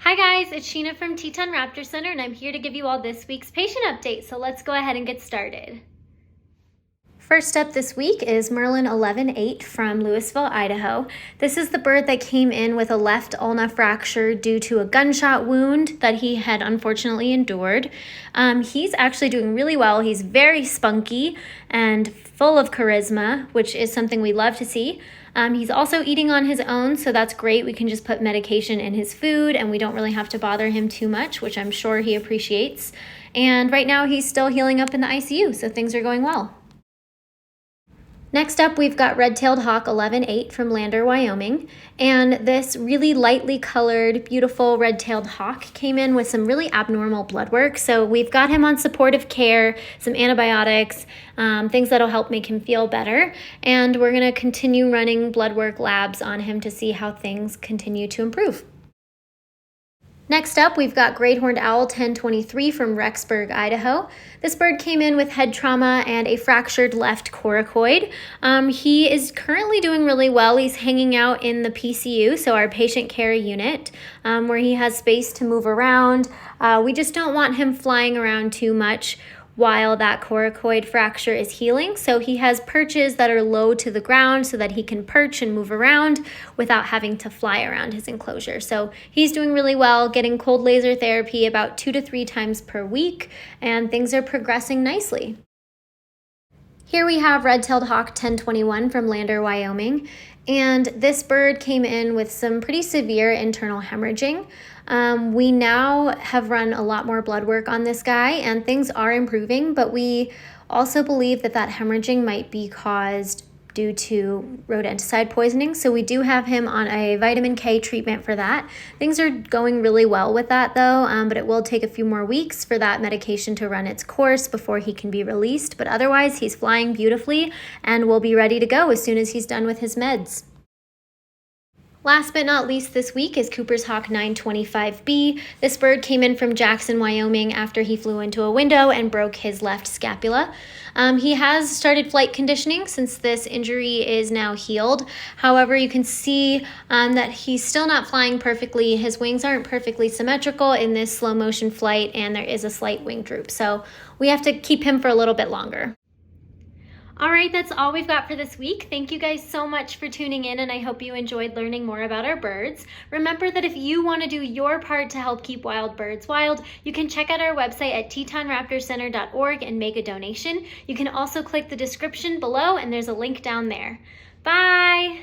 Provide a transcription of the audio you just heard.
Hi guys, it's Sheena from Teton Raptor Center and I'm here to give you all this week's patient update, so let's go ahead and get started. First up this week is Merlin 11-8 from Louisville, Idaho. This is the bird that came in with a left ulna fracture due to a gunshot wound that he had unfortunately endured. He's actually doing really well. He's very spunky and full of charisma, which is something we love to see. He's also eating on his own, so that's great. We can just put medication in his food and we don't really have to bother him too much, which I'm sure he appreciates. And right now he's still healing up in the ICU, so things are going well. Next up, we've got RedTailed Hawk 11-8 from Lander, Wyoming. And this really lightly colored, beautiful red-tailed hawk came in with some really abnormal blood work. So we've got him on supportive care, some antibiotics, things that'll help make him feel better. And we're gonna continue running blood work labs on him to see how things continue to improve. Next up, we've got Great Horned Owl 1023 from Rexburg, Idaho. This bird came in with head trauma and a fractured left coracoid. He is currently doing really well. He's hanging out in the PCU, so our patient care unit, where he has space to move around. We just don't want him flying around too much while that coracoid fracture is healing. So he has perches that are low to the ground so that he can perch and move around without having to fly around his enclosure. So he's doing really well, getting cold laser therapy about 2 to 3 times per week, and things are progressing nicely. Here we have Red-Tailed Hawk 1021 from Lander, Wyoming, and this bird came in with some pretty severe internal hemorrhaging. We now have run a lot more blood work on this guy and things are improving, but we also believe that hemorrhaging might be caused due to rodenticide poisoning. So we do have him on a vitamin K treatment for that. Things are going really well with that though, but it will take a few more weeks for that medication to run its course before he can be released. But otherwise, he's flying beautifully and will be ready to go as soon as he's done with his meds. Last but not least this week is Cooper's Hawk 925B. This bird came in from Jackson, Wyoming after he flew into a window and broke his left scapula. He has started flight conditioning since this injury is now healed. However, you can see that he's still not flying perfectly. His wings aren't perfectly symmetrical in this slow motion flight and there is a slight wing droop. So we have to keep him for a little bit longer. All right, that's all we've got for this week. Thank you guys so much for tuning in and I hope you enjoyed learning more about our birds. Remember that if you want to do your part to help keep wild birds wild, you can check out our website at tetonraptorcenter.org and make a donation. You can also click the description below and there's a link down there. Bye!